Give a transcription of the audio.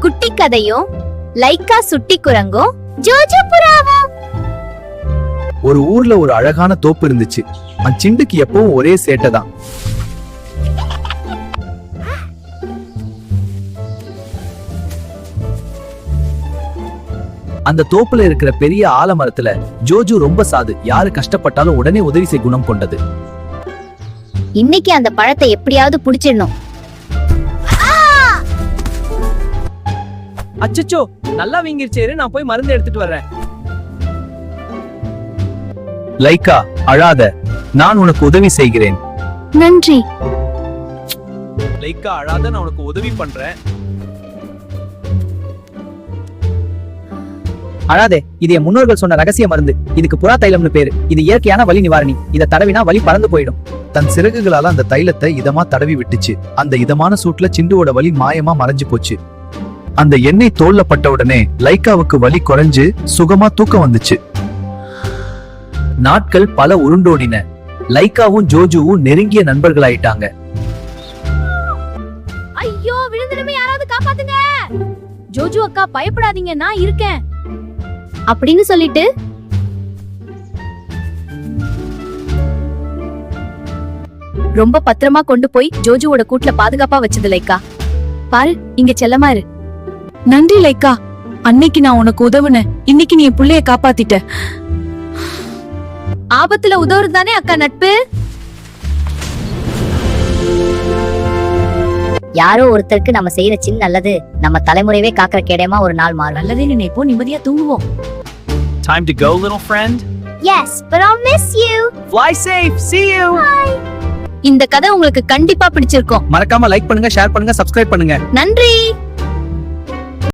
குட்டி கதையும் லைக்கா சுட்டி குரங்கும் ஜோஜோ புறாவும். ஒரு ஊர்ல ஒரு அழகான தோப்பு இருந்துச்சு. அச்சிண்டுக்கு எப்பவும் ஒரே சேட்டை தான். அந்த தோப்புல இருக்கிற பெரிய ஆலமரத்துல ஜோஜு ரொம்ப சாது. யாரு கஷ்டப்பட்டாலும் உடனே உதவி செய்ய குணம் கொண்டது. இன்னைக்கு அந்த பழத்தை எப்படியாவது புடிச்சிடணும். அச்சச்சோ, நல்லா வீங்கிருச்சேரு, நான் போய் மருந்து எடுத்துட்டு வர்றேன். லைக்கா, அழாத, நான் உனக்கு உதவி செய்கிறேன். நன்றி. லைக்கா அழாத, நான் உனக்கு உதவி பண்றேன். அழாதே, இது என் முன்னோர்கள் சொன்ன ரகசிய மருந்து. இதுக்கு புறா தைலம்னு பேரு. இது இயற்கையான வலி நிவாரணி. இத தடவினா வலி பறந்து போயிடும். தன் சிறகுகளால அந்த தைலத்தை இதமா தடவி விட்டுச்சு. அந்த இதமான சூட்ல சிண்டுவோட வலி மாயமா மறைஞ்சு போச்சு. அந்த எண்ணெய் தோல்ல பட்ட உடனே லைக்காவுக்கு வலி குறைஞ்சு சுகமா தூக்கம் வந்துச்சு. நாட்கள் பல உருண்டோடின. லைக்காவும் ஜோஜுவும் நெருங்கிய நண்பர்களாயிட்டாங்க. ஐயோ, விழுந்துடுமே, யாராவது காப்பாத்துங்க. ஜோஜு அக்கா, பயப்படாதீங்க, நான் இருக்கேன் அப்படின்னு சொல்லிட்டு ரொம்ப பத்திரமா கொண்டு போய் ஜோஜுவோட கூட்டுல பாதுகாப்பா வச்சது லைக்கா. பாரு, இங்க செல்லமா இரு. நன்றி லைக்கா, அன்னைக்கு நான் உனக்கு உதவுனேன். இன்னைக்கு நீ என் புள்ளைய காப்பாத்திட்ட. ஆபத்துல உதவுறது தானே அக்கா நட்பு. யாரோ ஒருத்தருக்கு நம்ம செய்யற சின்ன நல்லது நம்ம தலைமுறையவே காக்கிற கேடயமா ஒரு நாள் மாறும். நல்லதே நினைப்போம், நிம்மதியா தூங்குவோம். Time to go, little friend. Yes, but I'll miss you. Fly safe. See you. இந்த கதை உங்களுக்கு கண்டிப்பா பிடிச்சிருக்கும். மறக்காம லைக் பண்ணுங்க, ஷேர் பண்ணுங்க, சப்ஸ்கிரைப் பண்ணுங்க. நன்றி.